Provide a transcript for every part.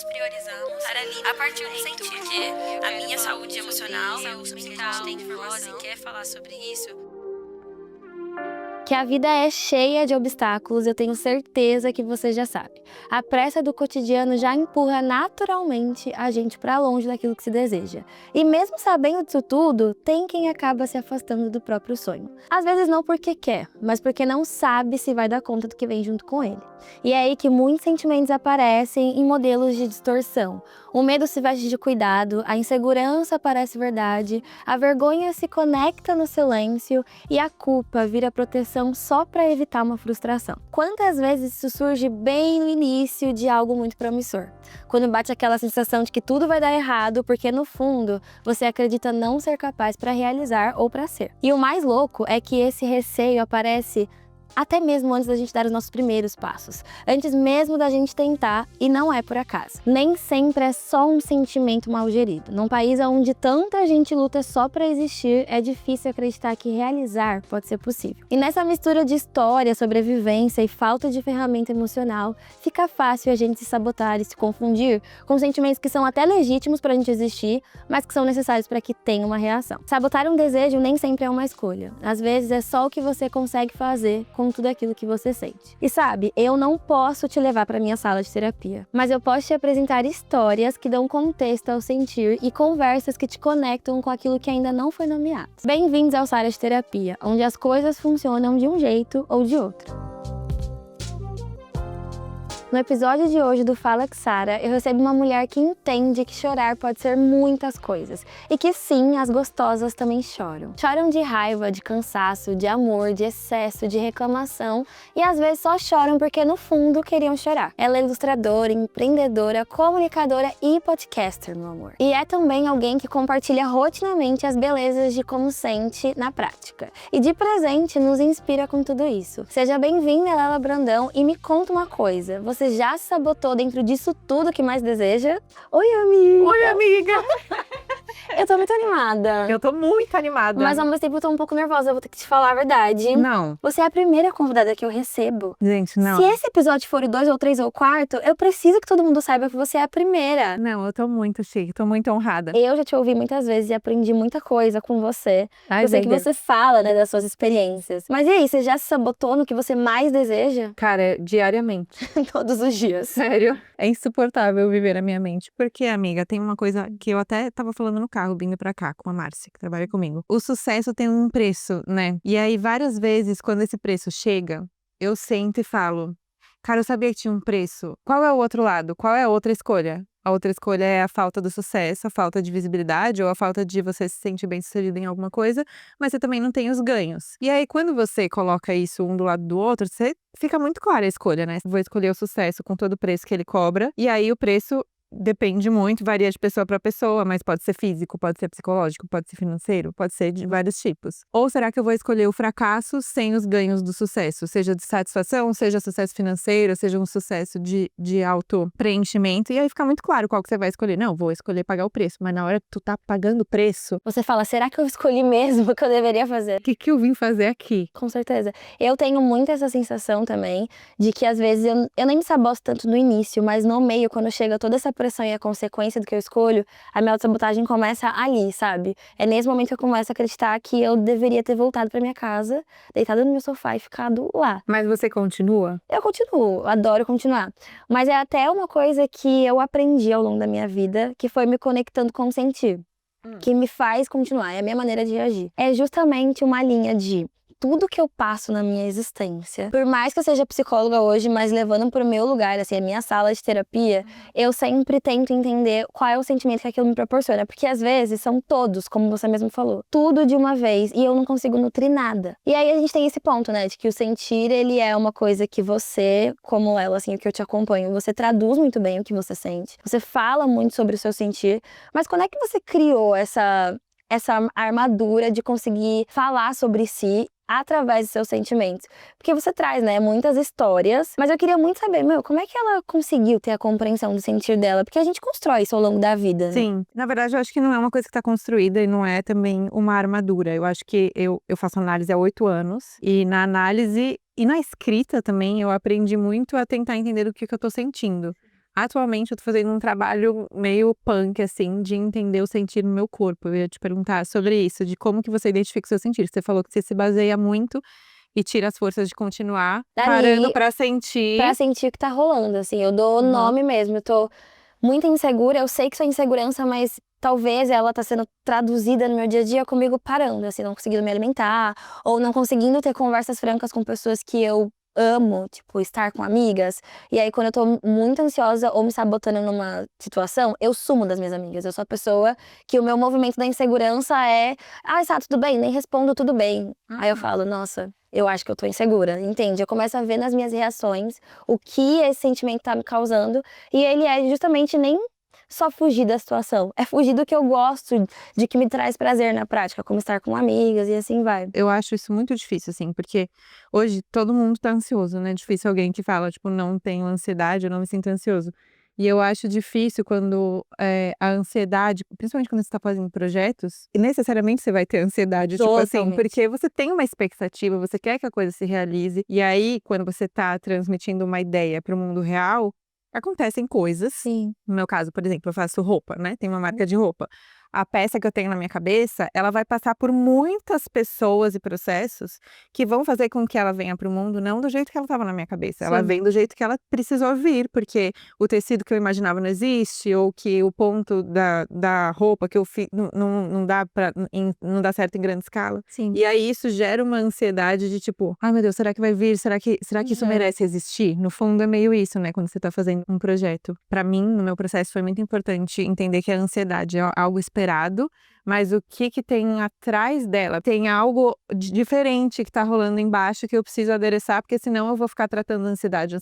nós priorizamos estar ali a partir do sentir, porque a minha saúde emocional, saúde mental, tem informação e quer falar sobre isso. Que a vida é cheia de obstáculos, eu tenho certeza que você já sabe. A pressa do cotidiano já empurra naturalmente a gente para longe daquilo que se deseja. E mesmo sabendo disso tudo, tem quem acaba se afastando do próprio sonho. Às vezes não porque quer, mas porque não sabe se vai dar conta do que vem junto com ele. E é aí que muitos sentimentos aparecem em modelos de distorção. O medo se veste de cuidado, a insegurança parece verdade, a vergonha se conecta no silêncio e a culpa vira proteção só para evitar uma frustração. Quantas vezes isso surge bem no início de algo muito promissor? Quando bate aquela sensação de que tudo vai dar errado porque no fundo você acredita não ser capaz para realizar ou para ser. E o mais louco é que esse receio aparece até mesmo antes da gente dar os nossos primeiros passos, antes mesmo da gente tentar, e não é por acaso. Nem sempre é só um sentimento mal gerido. Num país onde tanta gente luta só para existir, é difícil acreditar que realizar pode ser possível. E nessa mistura de história, sobrevivência e falta de ferramenta emocional, fica fácil a gente se sabotar e se confundir com sentimentos que são até legítimos para a gente existir, mas que são necessários para que tenha uma reação. Sabotar um desejo nem sempre é uma escolha. Às vezes é só o que você consegue fazer com tudo aquilo que você sente. E sabe, eu não posso te levar para minha sala de terapia, mas eu posso te apresentar histórias que dão contexto ao sentir e conversas que te conectam com aquilo que ainda não foi nomeado. Bem-vindos ao Sala de Terapia, onde as coisas funcionam de um jeito ou de outro. No episódio de hoje do Fala com Sara, eu recebo uma mulher que entende que chorar pode ser muitas coisas e que sim, as gostosas também choram. Choram de raiva, de cansaço, de amor, de excesso, de reclamação e às vezes só choram porque no fundo queriam chorar. Ela é ilustradora, empreendedora, comunicadora e podcaster, meu amor. E é também alguém que compartilha rotineiramente as belezas de como sente na prática. E de presente nos inspira com tudo isso. Seja bem-vinda, Lela Brandão, e me conta uma coisa. Você já se sabotou dentro disso tudo que mais deseja? Oi, amiga! Oi, amiga! Eu tô muito animada. Eu tô muito animada. Mas ao mesmo tempo eu tô um pouco nervosa, eu vou ter que te falar a verdade. Não. Você é a primeira convidada que eu recebo. Gente, não. Se esse episódio for o 2 ou 3 ou o 4, eu preciso que todo mundo saiba que você é a primeira. Não, eu tô muito chique, tô muito honrada. Eu já te ouvi muitas vezes e aprendi muita coisa com você. Ai, Eu sei que baby. você fala, né, das suas experiências. Mas e aí, você já se sabotou no que você mais deseja? Cara, diariamente. Todos os dias. Sério? É insuportável viver a minha mente. Porque, amiga, tem uma coisa que eu até tava falando no carro, vindo pra cá, com a Márcia, que trabalha comigo. O sucesso tem um preço, né? E aí, várias vezes, quando esse preço chega, eu sento e falo, cara, eu sabia que tinha um preço. Qual é o outro lado? Qual é a outra escolha? A outra escolha é a falta do sucesso, a falta de visibilidade ou a falta de você se sentir bem-sucedido em alguma coisa, mas você também não tem os ganhos. E aí, quando você coloca isso um do lado do outro, você fica muito clara a escolha, né? Vou escolher o sucesso com todo o preço que ele cobra, e aí o preço depende muito, varia de pessoa para pessoa, mas pode ser físico, pode ser psicológico, pode ser financeiro, pode ser de vários tipos. Ou será que eu vou escolher o fracasso sem os ganhos do sucesso? Seja de satisfação, seja sucesso financeiro, seja um sucesso de auto-preenchimento. E aí fica muito claro qual que você vai escolher. Não, vou escolher pagar o preço, mas na hora que tu tá pagando o preço, Você fala, será que eu escolhi mesmo o que eu deveria fazer? o que que eu vim fazer aqui? Com certeza. Eu tenho muito essa sensação também de que às vezes eu nem me saboto tanto no início, mas no meio, quando chega toda essa pressão e a consequência do que eu escolho, a minha autossabotagem começa ali, sabe? É nesse momento que eu começo a acreditar que eu deveria ter voltado pra minha casa, deitada no meu sofá e ficado lá. Mas você continua? Eu continuo, adoro continuar. Mas é até uma coisa que eu aprendi ao longo da minha vida, que foi me conectando com o sentir. Que me faz continuar, é a minha maneira de agir. É justamente uma linha de tudo que eu passo na minha existência, por mais que eu seja psicóloga hoje, mas levando pro meu lugar, assim, a minha sala de terapia, eu sempre tento entender qual é o sentimento que aquilo me proporciona, porque às vezes são todos, como você mesmo falou, tudo de uma vez, e eu não consigo nutrir nada. E aí a gente tem esse ponto, né, de que o sentir, ele é uma coisa que você, como ela, assim, o que eu te acompanho, você traduz muito bem o que você sente, você fala muito sobre o seu sentir, mas quando é que você criou essa armadura de conseguir falar sobre si através dos seus sentimentos? Porque você traz, né, muitas histórias, mas eu queria muito saber, como é que ela conseguiu ter a compreensão do sentir dela? Porque a gente constrói isso ao longo da vida, né? Sim, na verdade eu acho que não é uma coisa que tá construída e não é também uma armadura. Eu acho que eu faço análise há 8 anos e na análise e na escrita também eu aprendi muito a tentar entender o que eu tô sentindo. Atualmente eu tô fazendo um trabalho meio punk, assim, de entender o sentir no meu corpo. Eu ia te perguntar sobre isso, de como que você identifica o seu sentir. Você falou que você se baseia muito e tira as forças de continuar parando Dali, pra sentir. pra sentir o que tá rolando, assim, eu dou o Uhum. nome mesmo. Eu tô muito insegura, eu sei que sou insegurança, mas talvez ela tá sendo traduzida no meu dia a dia comigo parando, assim, não conseguindo me alimentar, ou não conseguindo ter conversas francas com pessoas que eu amo, tipo, estar com amigas. E aí, quando eu tô muito ansiosa ou me sabotando numa situação, eu sumo das minhas amigas. Eu sou a pessoa que o meu movimento da insegurança é: ah, está tudo bem? Nem respondo tudo bem. Aí eu falo: nossa, eu acho que eu tô insegura, entende? Eu começo a ver nas minhas reações o que esse sentimento tá me causando. E ele é justamente nem só fugir da situação, é fugir do que eu gosto, de que me traz prazer na prática, como estar com amigas e assim vai. Eu acho isso muito difícil, assim, porque hoje todo mundo tá ansioso, né? É difícil alguém que fala, tipo, não tenho ansiedade, eu não me sinto ansioso. E eu acho difícil quando a ansiedade, principalmente quando você tá fazendo projetos, e necessariamente você vai ter ansiedade, tipo assim, Totalmente. porque você tem uma expectativa, você quer que a coisa se realize, e aí, quando você tá transmitindo uma ideia para o mundo real, acontecem coisas. Sim. No meu caso, por exemplo, eu faço roupa, né? Tem uma marca de roupa. A peça que eu tenho na minha cabeça, ela vai passar por muitas pessoas e processos que vão fazer com que ela venha para o mundo não do jeito que ela estava na minha cabeça. Ela Sim. vem do jeito que ela precisou vir, porque o tecido que eu imaginava não existe, ou que o ponto da roupa que eu fiz não dá não dá certo em grande escala. Sim. E aí isso gera uma ansiedade de tipo, ai meu Deus, será que vai vir? Será que isso merece existir? No fundo é meio isso, né, quando você tá fazendo um projeto. Pra mim, no meu processo, foi muito importante entender que a ansiedade é algo esperado, mas o que tem atrás dela? Tem algo diferente que tá rolando embaixo que eu preciso adereçar, porque senão eu vou ficar tratando ansiedade,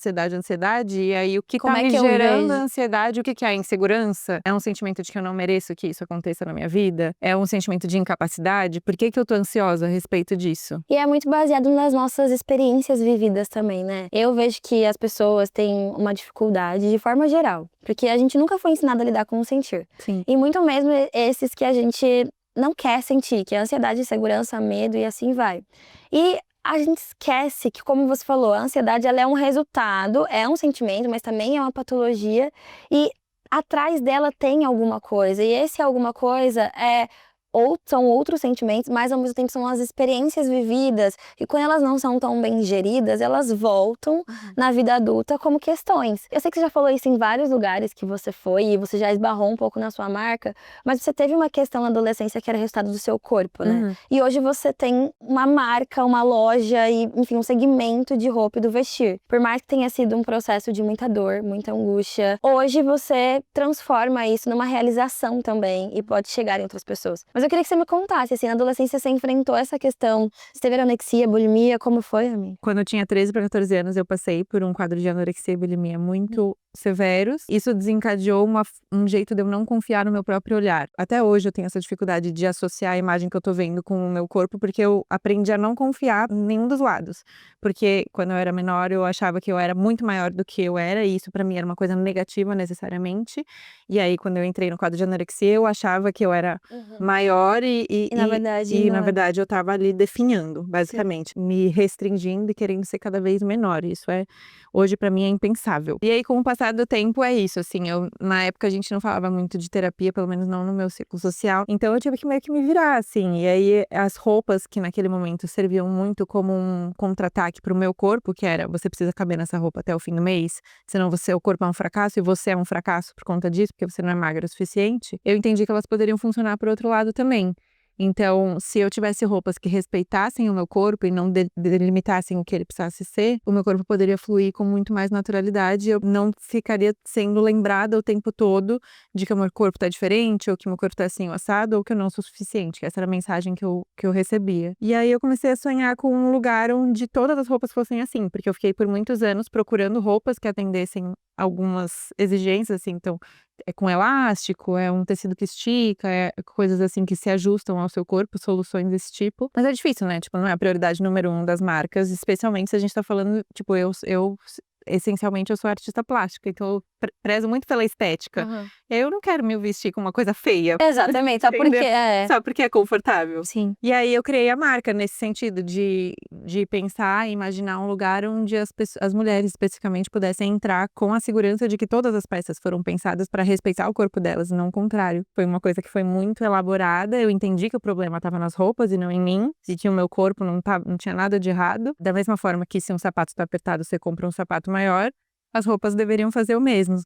e aí o que Como tá é me que eu gerando vejo? ansiedade, o que é a insegurança? É um sentimento de que eu não mereço que isso aconteça na minha vida? É um sentimento de incapacidade? Por que eu tô ansiosa a respeito disso? E é muito baseado nas nossas experiências vividas também, né? Eu vejo que as pessoas têm uma dificuldade de forma geral, porque a gente nunca foi ensinado a lidar com o sentir. Sim. E muito mesmo esses que a gente não quer sentir, que é ansiedade, insegurança, medo e assim vai. E a gente esquece que, como você falou, a ansiedade ela é um resultado, é um sentimento, mas também é uma patologia e atrás dela tem alguma coisa. E esse alguma coisa são outros sentimentos, mas ao mesmo tempo são as experiências vividas, e quando elas não são tão bem geridas, elas voltam na vida adulta como questões. Eu sei que você já falou isso em vários lugares que você foi, e você já esbarrou um pouco na sua marca, mas você teve uma questão na adolescência que era resultado do seu corpo, né? E hoje você tem uma marca, uma loja e, enfim, um segmento de roupa e do vestir. Por mais que tenha sido um processo de muita dor, muita angústia, hoje você transforma isso numa realização também e pode chegar em outras pessoas. Mas eu queria que você me contasse, assim, na adolescência você enfrentou essa questão, você teve anorexia, bulimia, como foi, amiga? Quando eu tinha 13 para 14 anos, eu passei por um quadro de anorexia e bulimia muito severos. Isso desencadeou um jeito de eu não confiar no meu próprio olhar. Até hoje eu tenho essa dificuldade de associar a imagem que eu tô vendo com o meu corpo, porque eu aprendi a não confiar em nenhum dos lados. Porque quando eu era menor, eu achava que eu era muito maior do que eu era, e isso pra mim era uma coisa negativa necessariamente. E aí, quando eu entrei no quadro de anorexia, eu achava que eu era maior E na verdade, não na é. verdade eu tava ali definhando, basicamente, me restringindo e querendo ser cada vez menor. Isso hoje pra mim é impensável. E aí, com o passar do tempo, é isso, assim, na época a gente não falava muito de terapia, pelo menos não no meu círculo social, então eu tive que meio que me virar, assim, e aí as roupas que naquele momento serviam muito como um contra-ataque pro meu corpo, que era, você precisa caber nessa roupa até o fim do mês, senão o corpo é um fracasso e você é um fracasso por conta disso, porque você não é magra o suficiente, eu entendi que elas poderiam funcionar pro outro lado também. Então, se eu tivesse roupas que respeitassem o meu corpo e não delimitassem o que ele precisasse ser, o meu corpo poderia fluir com muito mais naturalidade. Eu não ficaria sendo lembrada o tempo todo de que o meu corpo tá diferente, ou que o meu corpo tá assim, ou assado, ou que eu não sou suficiente. Essa era a mensagem que eu recebia. E aí eu comecei a sonhar com um lugar onde todas as roupas fossem assim, porque eu fiquei por muitos anos procurando roupas que atendessem algumas exigências, assim, então é com elástico, é um tecido que estica, é coisas assim que se ajustam ao seu corpo, soluções desse tipo. Mas é difícil, né? Tipo, não é a prioridade número 1 das marcas, especialmente se a gente tá falando, tipo, essencialmente eu sou artista plástica, então eu prezo muito pela estética. E aí eu não quero me vestir com uma coisa feia. Exatamente, só porque Só porque é confortável. Sim. E aí eu criei a marca nesse sentido de pensar e imaginar um lugar onde as mulheres especificamente pudessem entrar com a segurança de que todas as peças foram pensadas para respeitar o corpo delas, e não o contrário. Foi uma coisa que foi muito elaborada, eu entendi que o problema estava nas roupas e não em mim. Se tinha o meu corpo, não tinha nada de errado. Da mesma forma que se um sapato está apertado, você compra um sapato maior, as roupas deveriam fazer o mesmo.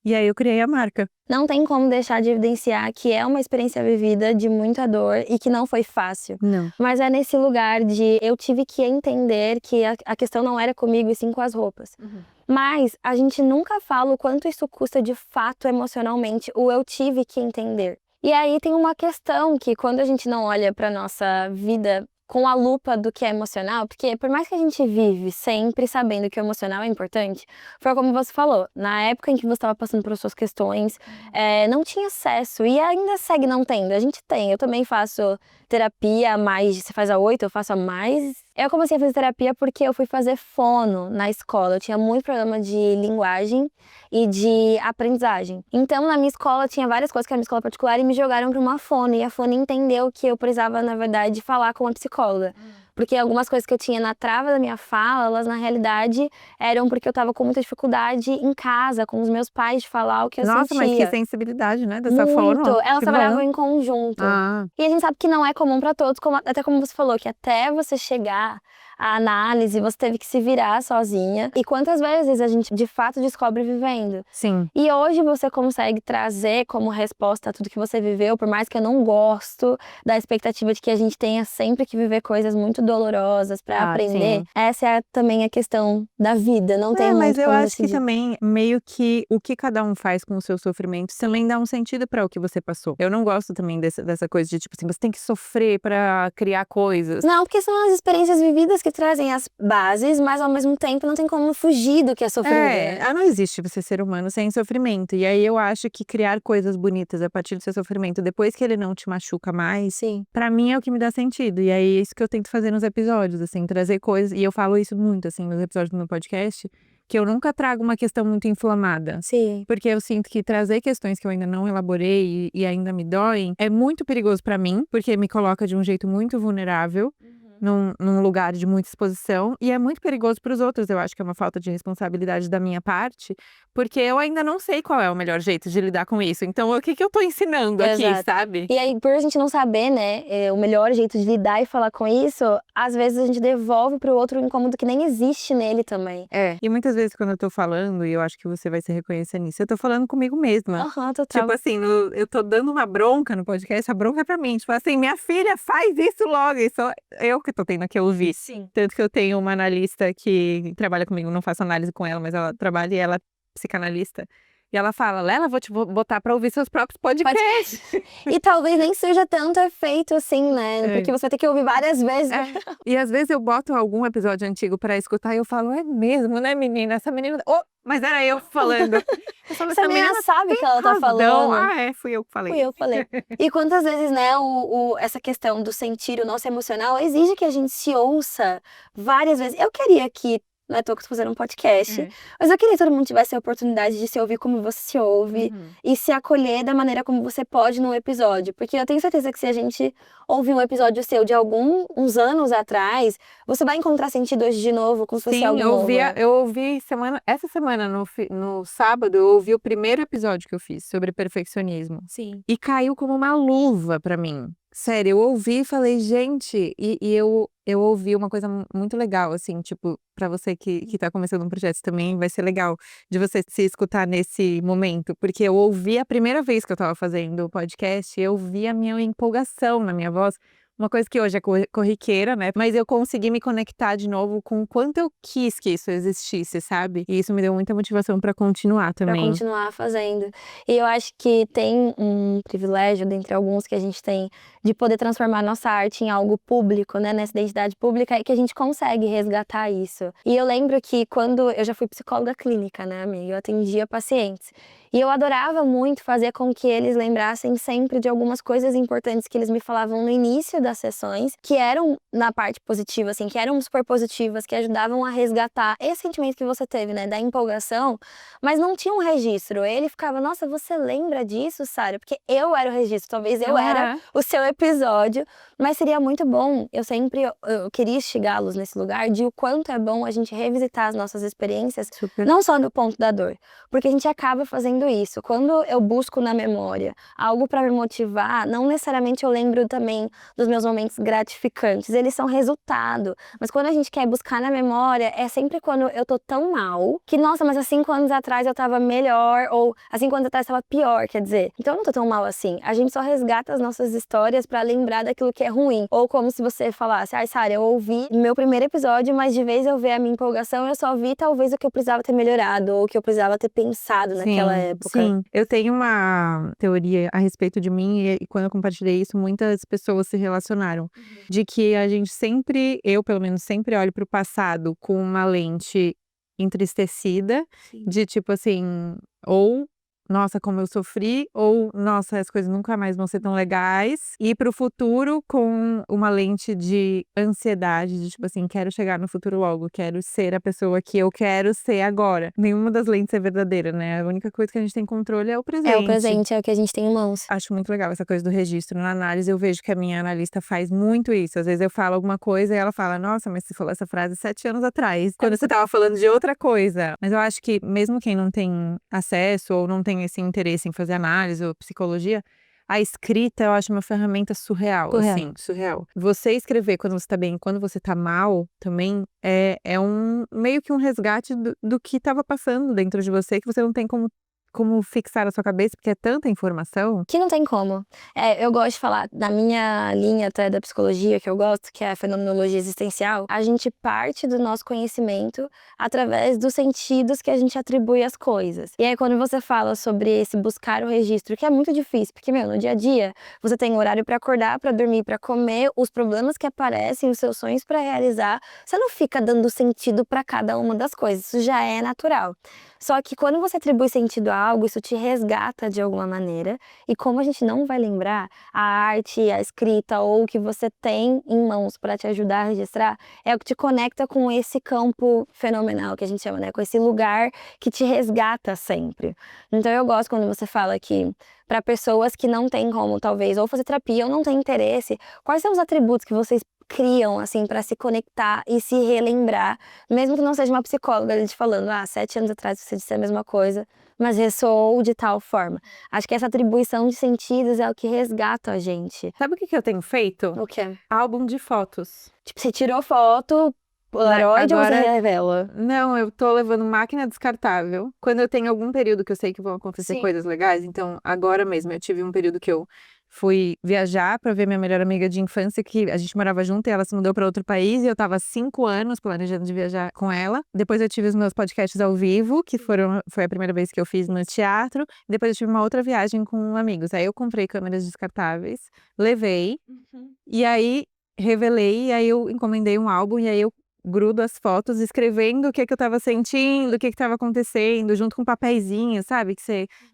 E aí eu criei a marca. Não tem como deixar de evidenciar que é uma experiência vivida de muita dor e que não foi fácil. Não. Mas é nesse lugar de eu tive que entender que a questão não era comigo e sim com as roupas. Mas a gente nunca fala o quanto isso custa de fato emocionalmente, o eu tive que entender. E aí tem uma questão que quando a gente não olha para nossa vida com a lupa do que é emocional, porque por mais que a gente vive sempre sabendo que o emocional é importante, foi como você falou, na época em que você estava passando por suas questões, não tinha acesso e ainda segue não tendo. A gente tem, eu também faço terapia há mais, você faz há 8, eu faço há mais. Eu comecei a fazer terapia porque eu fui fazer fono na escola, eu tinha muito problema de linguagem e de aprendizagem. Então na minha escola tinha várias coisas que era uma escola particular e me jogaram para uma fono, e a fono entendeu que eu precisava, na verdade, falar com uma psicóloga. Porque algumas coisas que eu tinha na trava da minha fala, elas na realidade eram porque eu tava com muita dificuldade em casa, com os meus pais, de falar o que eu sentia. Nossa, mas que sensibilidade, né, dessa fono. Muito. Elas Que trabalhavam bom. em conjunto. Ah. E a gente sabe que não é comum pra todos, até como você falou, que até você chegar à análise, você teve que se virar sozinha. E quantas vezes a gente de fato descobre vivendo? Sim. E hoje você consegue trazer como resposta a tudo que você viveu, por mais que eu não gosto da expectativa de que a gente tenha sempre que viver coisas muito dolorosas pra aprender. Sim. Essa é também a questão da vida, não tem muito mas eu como acho que decidir. também, meio que o que cada um faz com o seu sofrimento também dá um sentido para o que você passou. Eu não gosto também dessa coisa de, tipo assim, você tem que sofrer para criar coisas. Não, porque são as experiências vividas que trazem as bases, mas ao mesmo tempo não tem como fugir do que é sofrido, né? Não existe você ser humano sem sofrimento. E aí eu acho que criar coisas bonitas a partir do seu sofrimento, depois que ele não te machuca mais, Sim. pra mim é o que me dá sentido. E aí é isso que eu tento fazer nos episódios, assim, trazer coisas. E eu falo isso muito, assim, nos episódios do meu podcast, que eu nunca trago uma questão muito inflamada. Sim. Porque eu sinto que trazer questões que eu ainda não elaborei e ainda me doem é muito perigoso pra mim, porque me coloca de um jeito muito vulnerável. Num lugar de muita exposição, e é muito perigoso para os outros. Eu acho que é uma falta de responsabilidade da minha parte, porque eu ainda não sei qual é o melhor jeito de lidar com isso. Então, o que eu tô ensinando aqui, Exato. sabe? E aí, por a gente não saber, né, o melhor jeito de lidar e falar com isso, às vezes a gente devolve pro outro um incômodo que nem existe nele também. E muitas vezes quando eu tô falando, e eu acho que você vai se reconhecer nisso, eu tô falando comigo mesma. Total. Tipo assim, eu tô dando uma bronca no podcast, a bronca é pra mim. Tipo assim, minha filha, faz isso logo. Isso eu que tô tendo que ouvir. Sim. Tanto que eu tenho uma analista que trabalha comigo, não faço análise com ela, mas ela trabalha e ela é psicanalista. E ela fala, Lela, vou te botar pra ouvir seus próprios podcasts. E talvez nem seja tanto efeito assim, né? Porque você vai ter que ouvir várias vezes. E às vezes eu boto algum episódio antigo pra escutar e eu falo, é mesmo, né, menina? Essa menina... Oh, mas era eu falando. Eu falo, Essa menina sabe o que ela tá razão. falando. Fui eu que falei. Fui eu que falei. E quantas vezes, né, essa questão do sentir o nosso emocional exige que a gente se ouça várias vezes. Eu queria que, não é à toa que eu tô fazendo um podcast, mas eu queria que todo mundo tivesse a oportunidade de se ouvir como você se ouve e se acolher da maneira como você pode num episódio. Porque eu tenho certeza que se a gente ouvir um episódio seu de uns anos atrás, você vai encontrar sentido hoje de novo, como se fosse algo novo. Eu ouvi essa semana, no sábado, eu ouvi o primeiro episódio que eu fiz sobre perfeccionismo. Sim. E caiu como uma luva pra mim. Sério, eu ouvi e falei, gente, e eu ouvi uma coisa muito legal, assim, tipo, pra você que tá começando um projeto também, vai ser legal de você se escutar nesse momento, porque eu ouvi a primeira vez que eu tava fazendo o podcast, eu vi a minha empolgação na minha voz, uma coisa que hoje é corriqueira, né? Mas eu consegui me conectar de novo com o quanto eu quis que isso existisse, sabe? E isso me deu muita motivação pra continuar também. Pra continuar fazendo. E eu acho que tem um privilégio, dentre alguns que a gente tem, de poder transformar nossa arte em algo público, né, nessa identidade pública, é que a gente consegue resgatar isso. E eu lembro que quando eu já fui psicóloga clínica, né, amiga, eu atendia pacientes. E eu adorava muito fazer com que eles lembrassem sempre de algumas coisas importantes que eles me falavam no início das sessões, que eram na parte positiva, assim, que eram super positivas, que ajudavam a resgatar esse sentimento que você teve, né, da empolgação, mas não tinha um registro. Ele ficava, nossa, você lembra disso, Sara? Porque eu era o registro, talvez eu era o seu episódio, mas seria muito bom, eu queria instigá-los nesse lugar, de o quanto é bom a gente revisitar as nossas experiências, não só no ponto da dor, porque a gente acaba fazendo isso. Quando eu busco na memória algo para me motivar, não necessariamente eu lembro também dos meus momentos gratificantes, eles são resultado. Mas quando a gente quer buscar na memória, é sempre quando eu tô tão mal, que nossa, mas há 5 anos atrás eu tava melhor, ou há 5 anos atrás eu tava pior, quer dizer. Então eu não tô tão mal assim. A gente só resgata as nossas histórias pra lembrar daquilo que é ruim. Ou como se você falasse, ai Sara, eu ouvi meu primeiro episódio, mas de vez eu ver a minha empolgação, eu só vi talvez o que eu precisava ter melhorado, ou o que eu precisava ter pensado naquela época. Sim, eu tenho uma teoria a respeito de mim e quando eu compartilhei isso, muitas pessoas se relacionaram. De que a gente sempre, eu pelo menos sempre olho pro passado com uma lente entristecida, de tipo assim, ou nossa, como eu sofri, ou nossa, as coisas nunca mais vão ser tão legais. E pro futuro com uma lente de ansiedade, de tipo assim, quero chegar no futuro logo, quero ser a pessoa que eu quero ser agora. Nenhuma das lentes é verdadeira, né? A única coisa que a gente tem controle é o presente. É o presente, é o que a gente tem em mãos. Acho muito legal essa coisa do registro. Na análise eu vejo que a minha analista faz muito isso. Às vezes eu falo alguma coisa e ela fala, nossa, mas você falou essa frase 7 anos atrás, quando você tava falando de outra coisa. Mas eu acho que mesmo quem não tem acesso ou não tem esse interesse em fazer análise ou psicologia, a escrita eu acho uma ferramenta surreal, assim, surreal. Você escrever quando você tá bem e quando você tá mal também é meio que um resgate do que tava passando dentro de você, que você não tem como fixar a sua cabeça, porque é tanta informação. Que não tem como. Eu gosto de falar, na minha linha até da psicologia, que eu gosto, que é a fenomenologia existencial, a gente parte do nosso conhecimento através dos sentidos que a gente atribui às coisas. E aí, quando você fala sobre esse buscar o registro, que é muito difícil, porque, no dia a dia, você tem horário pra acordar, pra dormir, pra comer, os problemas que aparecem, os seus sonhos pra realizar, você não fica dando sentido pra cada uma das coisas, isso já é natural. Só que quando você atribui sentido a algo, isso te resgata de alguma maneira. E como a gente não vai lembrar, a arte, a escrita ou o que você tem em mãos para te ajudar a registrar, é o que te conecta com esse campo fenomenal que a gente chama, né? Com esse lugar que te resgata sempre. Então eu gosto quando você fala que para pessoas que não têm como, talvez, ou fazer terapia ou não têm interesse, quais são os atributos que vocês criam, assim, para se conectar e se relembrar, mesmo que não seja uma psicóloga ali te falando, 7 anos atrás você disse a mesma coisa, mas ressoou de tal forma. Acho que essa atribuição de sentidos é o que resgata a gente. Sabe o que eu tenho feito? O quê? Álbum de fotos. Tipo, você tirou foto, Polaroid ou você revela? Não, eu tô levando máquina descartável. Quando eu tenho algum período que eu sei que vão acontecer coisas legais, então agora mesmo eu tive um período que eu fui viajar pra ver minha melhor amiga de infância, que a gente morava junto e ela se mudou pra outro país e eu tava há 5 anos planejando de viajar com ela. Depois eu tive os meus podcasts ao vivo, que foi a primeira vez que eu fiz no teatro. Depois eu tive uma outra viagem com amigos. Aí eu comprei câmeras descartáveis, levei, e aí revelei, e aí eu encomendei um álbum, e aí eu grudo as fotos, escrevendo o que eu tava sentindo, o que tava acontecendo, junto com um papeizinho, sabe? Que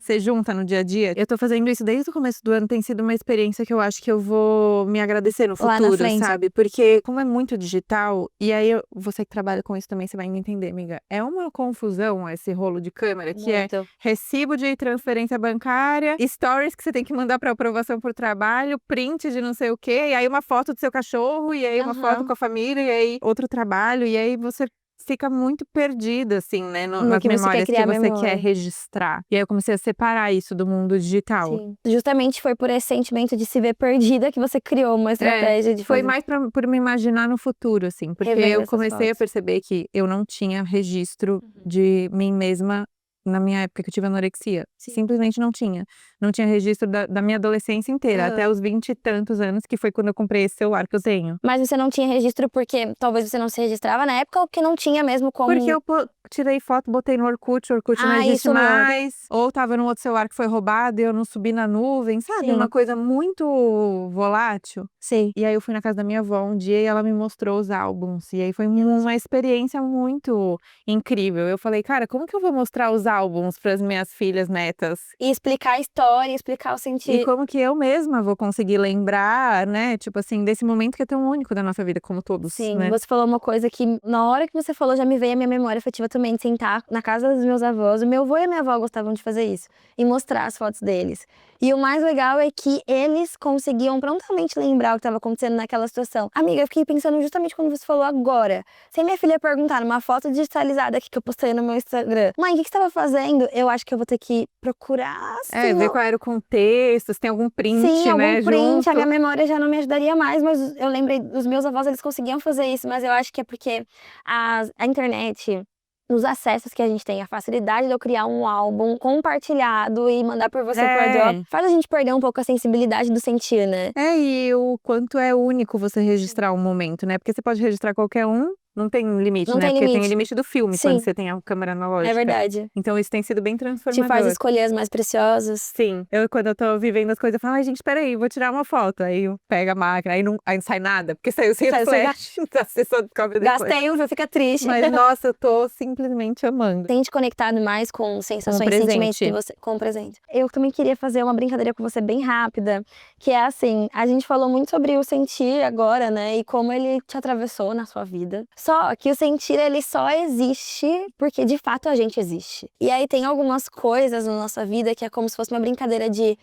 você junta no dia a dia. Eu tô fazendo isso desde o começo do ano, tem sido uma experiência que eu acho que eu vou me agradecer no Lá na futuro, frente. sabe? Porque como é muito digital, e aí você que trabalha com isso também, você vai me entender, amiga. É uma confusão esse rolo de câmera, que é Muito. recibo de transferência bancária, stories que você tem que mandar pra aprovação por trabalho, print de não sei o quê, e aí uma foto do seu cachorro, e aí uma foto com a família, e aí outro trabalho, e aí você fica muito perdida, assim, né, nas que você quer memórias que criar você memória. quer registrar. E aí eu comecei a separar isso do mundo digital. Sim. Justamente foi por esse sentimento de se ver perdida que você criou uma estratégia de Foi fazer. mais por me imaginar no futuro, assim, porque Revendo eu essas comecei a fotos. perceber que eu não tinha registro de mim mesma na minha época que eu tive anorexia. Simplesmente não tinha. Não tinha registro da minha adolescência inteira, até os 20 e tantos anos, que foi quando eu comprei esse celular que eu tenho. Mas você não tinha registro porque talvez você não se registrava na época ou porque não tinha mesmo como... Porque eu tirei foto, botei no Orkut, o Orkut não existe isso mesmo. mais. Ou tava num outro celular que foi roubado e eu não subi na nuvem, sabe? Sim. Uma coisa muito volátil. Sim. E aí eu fui na casa da minha avó um dia e ela me mostrou os álbuns. E aí foi uma experiência muito incrível. Eu falei, cara, como que eu vou mostrar os álbuns para as minhas filhas netas? E explicar a história, explicar o sentido. E como que eu mesma vou conseguir lembrar, né? Tipo assim, desse momento que é tão único da nossa vida, como todos, Sim, né? você falou uma coisa que na hora que você falou já me veio a minha memória afetiva também de sentar na casa dos meus avós. O meu avô e a minha avó gostavam de fazer isso e mostrar as fotos deles. E o mais legal é que eles conseguiam prontamente lembrar o que estava acontecendo naquela situação. Amiga, eu fiquei pensando justamente quando você falou agora. Se a minha filha perguntar numa foto digitalizada aqui que eu postei no meu Instagram, mãe, o que você estava fazendo? Eu acho que eu vou ter que procurar. Ver qual era o contexto, se tem algum print, Sim, algum né, print, junto. a minha memória já não me ajudaria mais, mas eu lembrei dos meus avós, eles conseguiam fazer isso, mas eu acho que é porque a internet, os acessos que a gente tem, a facilidade de eu criar um álbum compartilhado e mandar por você por drop, faz a gente perder um pouco a sensibilidade do sentir, né? E o quanto é único você registrar um momento, né? Porque você pode registrar qualquer um, não tem limite, Não né? tem Porque tem o limite. limite do filme, Sim. quando você tem a câmera analógica. É verdade. Então isso tem sido bem transformador. Te faz escolher as mais preciosas. Sim. Quando eu tô vivendo as coisas, eu falo, ai, gente, peraí, vou tirar uma foto. Aí eu pego a máquina, aí não sai nada, porque saiu sem Saiu sem flash. Você só descobre depois. Gastei um, fica triste. Mas, nossa, eu tô simplesmente amando. Tem te conectado mais com sensações e presente. sentimentos que você... com o presente. Eu também queria fazer uma brincadeira com você bem rápida, que é assim, a gente falou muito sobre o sentir agora, né, e como ele te atravessou na sua vida. Só que o sentir, ele só existe porque de fato a gente existe. E aí tem algumas coisas na nossa vida que é como se fosse uma brincadeira de...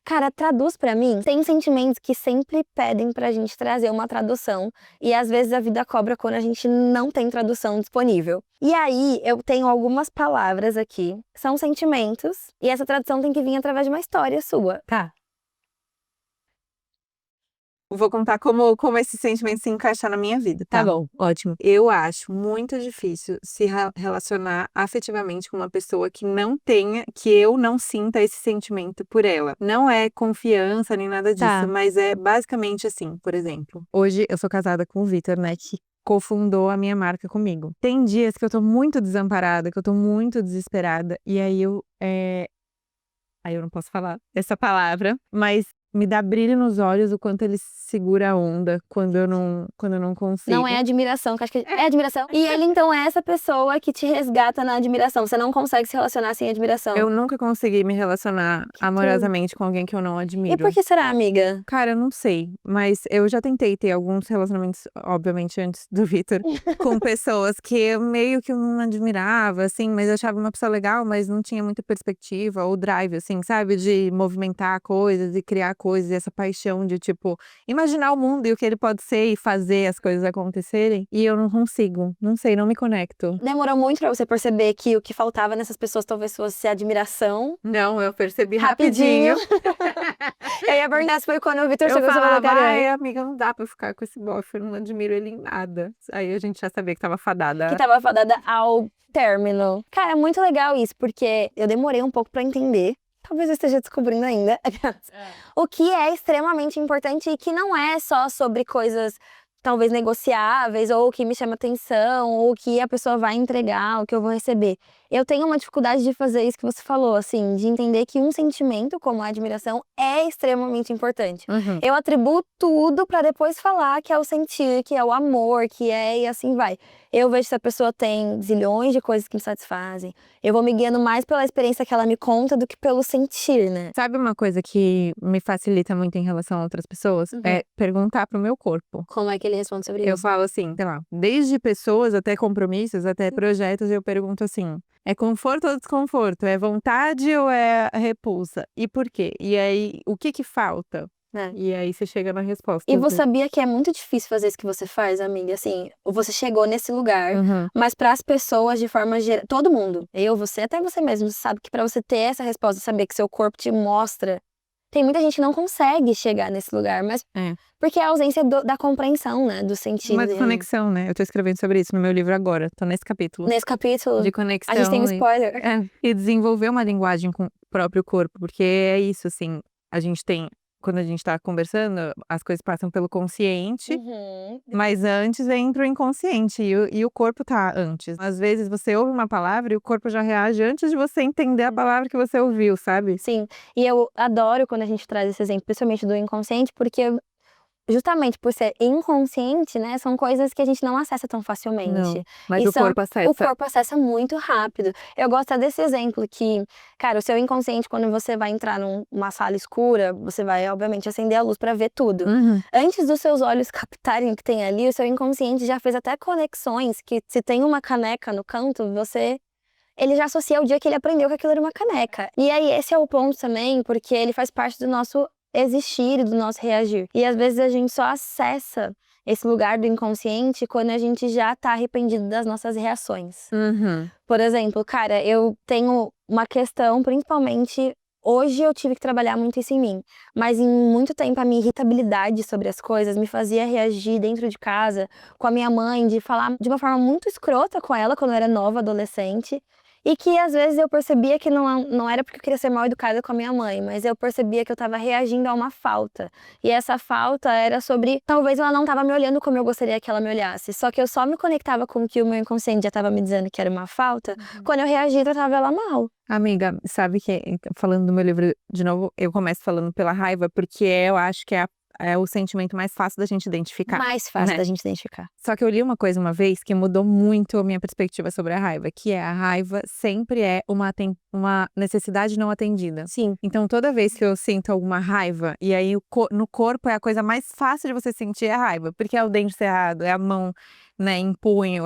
Cara, traduz pra mim. Tem sentimentos que sempre pedem pra gente trazer uma tradução. E às vezes a vida cobra quando a gente não tem tradução disponível. E aí, eu tenho algumas palavras aqui. São sentimentos. E essa tradução tem que vir através de uma história sua. Tá. Vou contar como esse sentimento se encaixar na minha vida, tá? Tá bom. Ótimo. Eu acho muito difícil se relacionar afetivamente com uma pessoa que não tenha, que eu não sinta esse sentimento por ela. Não é confiança nem nada disso, Tá. mas é basicamente assim, por exemplo. Hoje eu sou casada com o Vitor, né, que cofundou a minha marca comigo. Tem dias que eu tô muito desamparada, que eu tô muito desesperada, e aí aí eu não posso falar essa palavra, mas me dá brilho nos olhos o quanto ele segura a onda quando eu não consigo. Não é admiração, que acho que é admiração. E ele, então, é essa pessoa que te resgata na admiração. Você não consegue se relacionar sem admiração. Eu nunca consegui me relacionar amorosamente com alguém que eu não admiro. E por que será, amiga? Cara, eu não sei, mas eu já tentei ter alguns relacionamentos, obviamente antes do Vitor, com pessoas que eu meio que não admirava, assim, mas eu achava uma pessoa legal, mas não tinha muita perspectiva ou drive, assim, sabe? De movimentar coisas e criar coisas, e essa paixão de, tipo, imaginar o mundo e o que ele pode ser e fazer as coisas acontecerem. E eu não consigo, não sei, não me conecto. Demorou muito pra você perceber que o que faltava nessas pessoas talvez fosse admiração. Não, eu percebi Rapidinho. rapidinho. Eu ia perguntar se foi quando o Vitor Eu chegou e você falou, falava, ai, cara, amiga, não dá pra eu ficar com esse bofe, eu não admiro ele em nada. Aí a gente já sabia que tava fadada. que tava fadada ao término. Cara, é muito legal isso, porque eu demorei um pouco pra entender. Talvez eu esteja descobrindo ainda. O que é extremamente importante e que não é só sobre coisas talvez negociáveis, ou o que me chama atenção, ou o que a pessoa vai entregar, o que eu vou receber. Eu tenho uma dificuldade de fazer isso que você falou, assim, de entender que um sentimento como a admiração é extremamente importante. Eu atribuo tudo pra depois falar que é o sentir, que é o amor, que é e assim vai. Eu vejo se a pessoa tem zilhões de coisas que me satisfazem. Eu vou me guiando mais pela experiência que ela me conta do que pelo sentir, né? Sabe uma coisa que me facilita muito em relação a outras pessoas? É perguntar pro meu corpo. Como é que ele responde sobre Eu isso? falo assim, sei lá, desde pessoas até compromissos, até projetos, eu pergunto assim, é conforto ou desconforto? É vontade ou é repulsa? E por quê? E aí, o que falta? E aí você chega na resposta. E você sabia que é muito difícil fazer isso que você faz, amiga? Assim, você chegou nesse lugar, mas para as pessoas de forma geral, todo mundo, eu, você, até você mesmo, sabe que para você ter essa resposta, saber que seu corpo te mostra tem muita gente que não consegue chegar nesse lugar, mas É. porque é a ausência da compreensão, né, do sentido. Uma desconexão, né? Eu tô escrevendo sobre isso no meu livro agora, tô nesse capítulo. Nesse capítulo, De conexão. a gente tem um e- spoiler. e desenvolver uma linguagem com o próprio corpo, porque é isso, assim, quando a gente tá conversando, as coisas passam pelo consciente, Uhum. mas antes entra o inconsciente, e o corpo tá antes. Às vezes você ouve uma palavra e o corpo já reage antes de você entender a palavra que você ouviu, sabe? Sim, e eu adoro quando a gente traz esse exemplo, principalmente do inconsciente, porque justamente por ser inconsciente, né, são coisas que a gente não acessa tão facilmente. Não, mas E o corpo acessa. O corpo acessa muito rápido. Eu gosto desse exemplo que, cara, o seu inconsciente, quando você vai entrar numa sala escura, você vai, obviamente, acender a luz para ver tudo. Uhum. Antes dos seus olhos captarem o que tem ali, o seu inconsciente já fez até conexões que, se tem uma caneca no canto, ele já associa o dia que ele aprendeu que aquilo era uma caneca. E aí, esse é o ponto também, porque ele faz parte do nosso existir e do nosso reagir. E às vezes a gente só acessa esse lugar do inconsciente quando a gente já tá arrependido das nossas reações. Uhum. Por exemplo, cara, eu tenho uma questão, principalmente hoje eu tive que trabalhar muito isso em mim, mas em muito tempo a minha irritabilidade sobre as coisas me fazia reagir dentro de casa com a minha mãe, de falar de uma forma muito escrota com ela quando eu era nova, adolescente. E que às vezes eu percebia que não era porque eu queria ser mal educada com a minha mãe, mas eu percebia que eu estava reagindo a uma falta. E essa falta era sobre, talvez ela não estava me olhando como eu gostaria que ela me olhasse. Só que eu só me conectava com o que o meu inconsciente já estava me dizendo que era uma falta, quando eu reagia e tratava ela mal. Amiga, sabe que, falando do meu livro de novo, eu começo falando pela raiva, porque eu acho que é o sentimento mais fácil da gente identificar. Mais fácil né? da gente identificar. Só que eu li uma coisa uma vez que mudou muito a minha perspectiva sobre a raiva, que é a raiva sempre é uma necessidade não atendida. Sim. Então, toda vez que eu sinto alguma raiva, e aí no corpo é a coisa mais fácil de você sentir a raiva, porque é o dente cerrado, é a mão, né, em punho,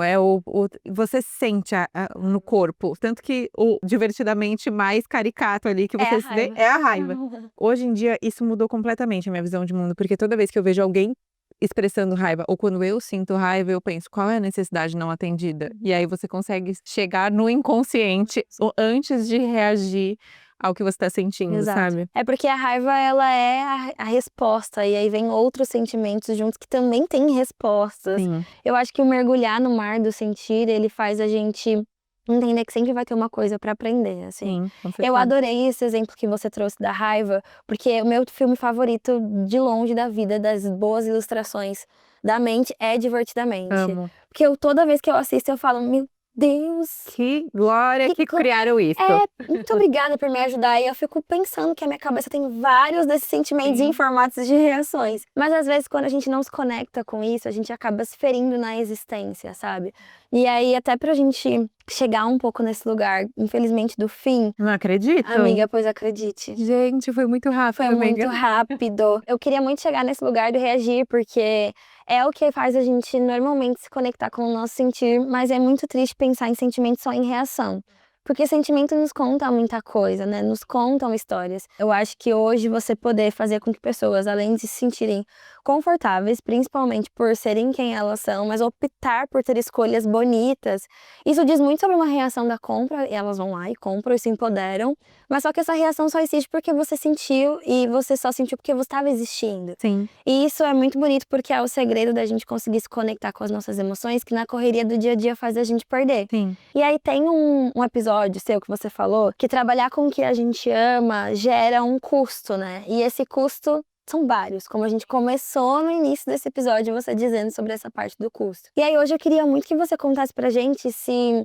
você sente no corpo. Tanto que o divertidamente mais caricato ali que você vê é a raiva. Hoje em dia, isso mudou completamente a minha visão de mundo, porque toda vez que eu vejo alguém expressando raiva, ou quando eu sinto raiva, eu penso, qual é a necessidade não atendida? E aí você consegue chegar no inconsciente antes de reagir ao que você tá sentindo, Exato. sabe? É porque a raiva, ela é a resposta, e aí vem outros sentimentos juntos que também têm respostas. Sim. Eu acho que o mergulhar no mar do sentir, ele faz a gente entender que sempre vai ter uma coisa pra aprender, assim. Sim, com Eu certeza. adorei esse exemplo que você trouxe da raiva, porque o meu filme favorito, de longe da vida, das boas ilustrações da mente, é Divertidamente. Amo. Porque toda vez que eu assisto, eu falo, meu Deus, Que glória que criaram isso. muito obrigada por me ajudar. E eu fico pensando que a minha cabeça tem vários desses sentimentos Sim. em formatos de reações. Mas às vezes, quando a gente não se conecta com isso, a gente acaba se ferindo na existência, sabe? E aí, até pra gente chegar um pouco nesse lugar, infelizmente, do fim. Não acredito. Amiga, pois acredite. Gente, foi muito rápido, Foi amiga. muito rápido. Eu queria muito chegar nesse lugar do reagir, porque é o que faz a gente normalmente se conectar com o nosso sentir, mas é muito triste pensar em sentimento só em reação. Porque sentimento nos conta muita coisa, né? Nos contam histórias. Eu acho que hoje você poder fazer com que pessoas, além de se sentirem confortáveis, principalmente por serem quem elas são, mas optar por ter escolhas bonitas, isso diz muito sobre uma reação da compra, e elas vão lá e compram e se empoderam, mas só que essa reação só existe porque você sentiu, e você só sentiu porque você estava existindo. Sim. E isso é muito bonito porque é o segredo da gente conseguir se conectar com as nossas emoções, que na correria do dia a dia faz a gente perder. Sim. E aí tem um episódio seu que você falou, que trabalhar com o que a gente ama gera um custo, né? E esse custo são vários, como a gente começou no início desse episódio, você dizendo sobre essa parte do custo. E aí hoje eu queria muito que você contasse pra gente se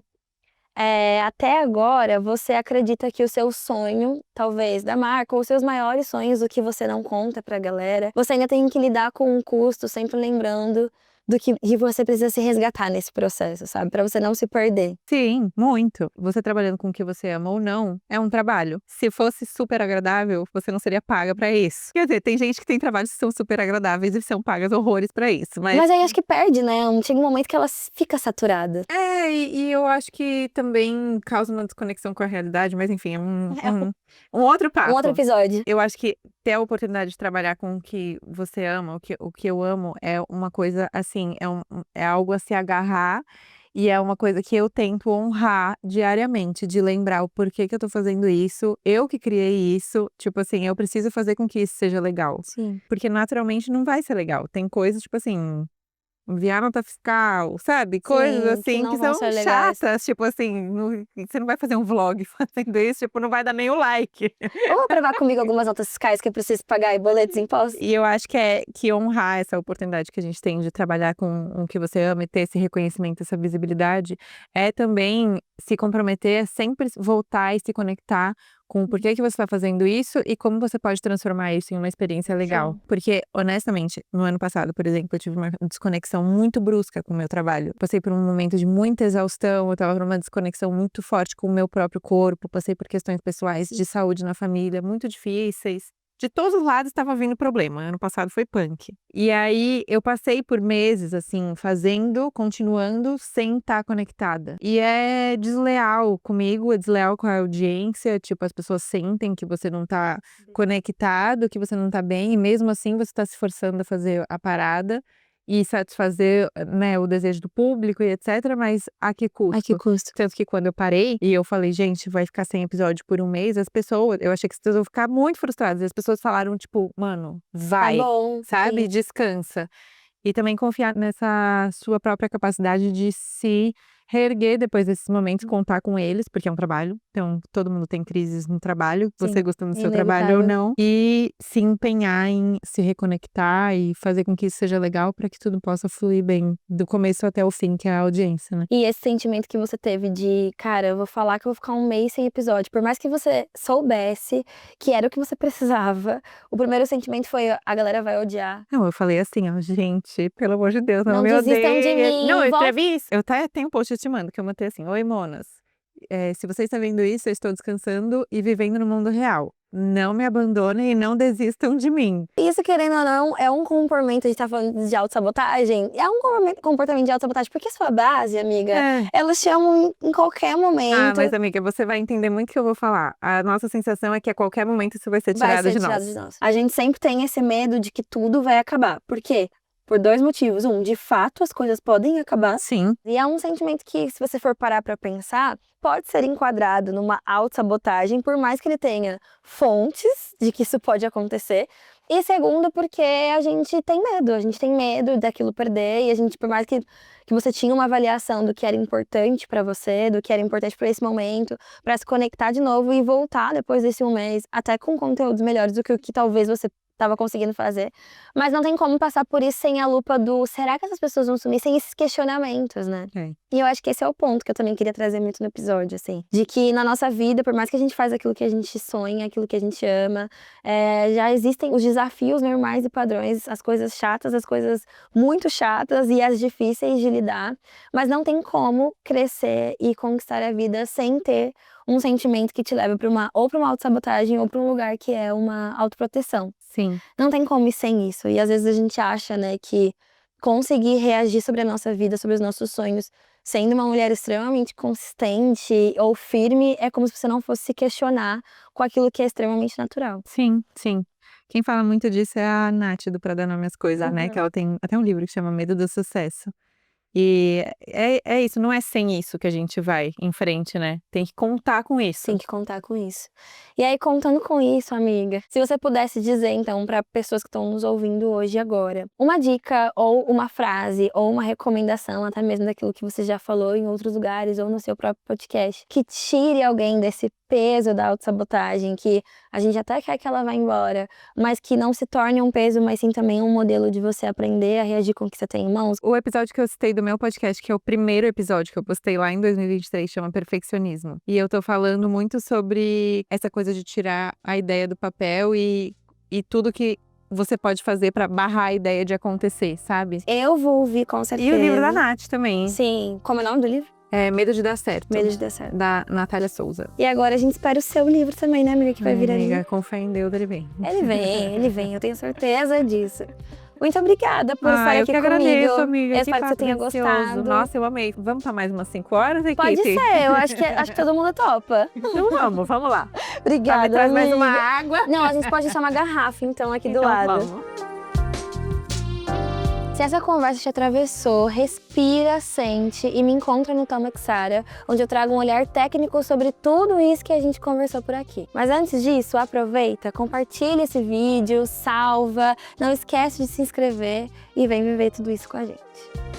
até agora você acredita que o seu sonho, talvez, da marca, ou os seus maiores sonhos, o que você não conta pra galera, você ainda tem que lidar com um custo, sempre lembrando do que você precisa se resgatar nesse processo, sabe? Pra você não se perder. Sim, muito. Você trabalhando com o que você ama ou não, é um trabalho. Se fosse super agradável, você não seria paga pra isso. Quer dizer, tem gente que tem trabalhos que são super agradáveis e são pagas horrores pra isso, mas Mas aí acho que perde, né? Chega um momento que ela fica saturada. e eu acho que também causa uma desconexão com a realidade, mas enfim, é um outro papo. Um outro episódio. Eu acho que ter a oportunidade de trabalhar com o que você ama, o que eu amo, é uma coisa assim, é algo a se agarrar E é uma coisa que eu tento honrar diariamente, de lembrar o porquê que eu tô fazendo isso, eu que criei isso, tipo assim, eu preciso fazer com que isso seja legal. Sim. Porque naturalmente não vai ser legal. Tem coisas, tipo assim, enviar nota fiscal, sabe? Coisas Sim, assim não que vão são ser legais. chatas, tipo assim, você não vai fazer um vlog fazendo isso, tipo, não vai dar nem o like. Ou aprovar comigo algumas notas fiscais que eu preciso pagar e boletos e impostos. E eu acho que é que honrar essa oportunidade que a gente tem de trabalhar com o que você ama e ter esse reconhecimento, essa visibilidade, é também se comprometer a sempre voltar e se conectar com o porquê que você está fazendo isso e como você pode transformar isso em uma experiência legal. Sim. Porque, honestamente, no ano passado, por exemplo, eu tive uma desconexão muito brusca com o meu trabalho. Passei por um momento de muita exaustão, eu estava numa desconexão muito forte com o meu próprio corpo, passei por questões pessoais de saúde na família muito difíceis. De todos os lados estava vindo problema. Ano passado foi punk. E aí eu passei por meses, assim, fazendo, continuando, sem estar conectada. E é desleal comigo, é desleal com a audiência. Tipo, as pessoas sentem que você não tá conectado, que você não tá bem, e mesmo assim você tá se forçando a fazer a parada e satisfazer, né, o desejo do público e etc, mas a que custo? Ai, que custo. Tanto que quando eu parei e eu falei, gente, vai ficar sem episódio por um mês, as pessoas, eu achei que as pessoas iam ficar muito frustradas. E as pessoas falaram, tipo, mano, vai, Tá bom, sabe? sim. Descansa. E também confiar nessa sua própria capacidade de se reerguer depois desses momentos, contar com eles, porque é um trabalho. Então, todo mundo tem crises no trabalho, você Sim, gostando do é seu trabalho ou inevitável. não. E se empenhar em se reconectar e fazer com que isso seja legal para que tudo possa fluir bem, do começo até o fim, que é a audiência, né? E esse sentimento que você teve de, cara, eu vou falar que eu vou ficar um mês sem episódio, por mais que você soubesse que era o que você precisava, o primeiro sentimento foi, a galera vai odiar. Não, eu falei assim, ó, gente, pelo amor de Deus, não Não me desistam de odeiem. mim, Não, eu volta. escrevi isso. Eu até tenho um post, eu te mando, que eu manter assim, oi, monas. Se você está vendo isso, eu estou descansando e vivendo no mundo real. Não me abandonem e não desistam de mim. Isso, querendo ou não, é um comportamento, a gente tá falando de autossabotagem, é um comportamento de autossabotagem, porque sua base, amiga, elas chamam em qualquer Ah, momento. mas amiga, você vai entender muito o que eu vou falar. A nossa sensação é que a qualquer momento isso vai ser Vai tirado ser de tirado nós. de nós. A gente sempre tem esse medo de que tudo vai acabar. Por quê? Por dois motivos. Um, de fato, as coisas podem acabar. Sim. E é um sentimento que, se você for parar pra pensar, pode ser enquadrado numa autossabotagem, por mais que ele tenha fontes de que isso pode acontecer. E segundo, porque a gente tem medo daquilo perder, e a gente, por mais que você tinha uma avaliação do que era importante pra você, do que era importante pra esse momento, pra se conectar de novo e voltar depois desse um mês, até com conteúdos melhores do que o que talvez você estava conseguindo fazer, mas não tem como passar por isso sem a lupa do será que essas pessoas vão sumir, sem esses questionamentos, né? E eu acho que esse é o ponto que eu também queria trazer muito no episódio, assim, de que na nossa vida, por mais que a gente faz aquilo que a gente sonha, aquilo que a gente ama, já existem os desafios normais e padrões, as coisas chatas, as coisas muito chatas e as difíceis de lidar, mas não tem como crescer e conquistar a vida sem ter um sentimento que te leva para uma autossabotagem ou para um lugar que é uma autoproteção. Sim. Não tem como ir sem isso. E às vezes a gente acha, né, que conseguir reagir sobre a nossa vida, sobre os nossos sonhos, sendo uma mulher extremamente consistente ou firme, é como se você não fosse se questionar com aquilo que é extremamente natural. Sim, sim. Quem fala muito disso é a Nath, do Pra Dar Nome às Coisas, né? Uhum. Que ela tem até um livro que chama Medo do Sucesso. E é isso, não é sem isso que a gente vai em frente, né? Tem que contar com isso. Tem que contar com isso. E aí, contando com isso, amiga, se você pudesse dizer, então, para pessoas que estão nos ouvindo hoje e agora, uma dica, ou uma frase, ou uma recomendação, até mesmo daquilo que você já falou em outros lugares, ou no seu próprio podcast, que tire alguém desse peso da autossabotagem, que a gente até quer que ela vá embora, mas que não se torne um peso, mas sim também um modelo de você aprender a reagir com o que você tem em mãos. O episódio que eu citei do meu podcast, que é o primeiro episódio que eu postei lá em 2023, chama Perfeccionismo. E eu tô falando muito sobre essa coisa de tirar a ideia do papel e tudo que você pode fazer pra barrar a ideia de acontecer, sabe? Eu vou ouvir, com certeza. E o livro da Nath também. Sim. Como é o nome do livro? É Medo de Dar Certo. Medo de Dar Certo. Da Natália Souza. E agora a gente espera o seu livro também, né, amiga? Que vai vir Amiga, aí. com fé em Deus, ele vem. Ele vem, eu tenho certeza disso. Muito obrigada por estar eu aqui que comigo. agradeço, amiga. Eu espero que você tenha gostado. Nossa, eu amei. Vamos pra mais umas 5 horas, equipe? Pode ser, eu acho que todo mundo topa. Então vamos lá. Obrigada, Me traz mais amiga. uma água. Não, a gente pode deixar uma garrafa, então, aqui do Então, lado. vamos. Se essa conversa te atravessou, respira, sente e me encontra no Toma Xara, onde eu trago um olhar técnico sobre tudo isso que a gente conversou por aqui. Mas antes disso, aproveita, compartilha esse vídeo, salva, não esquece de se inscrever e vem viver tudo isso com a gente.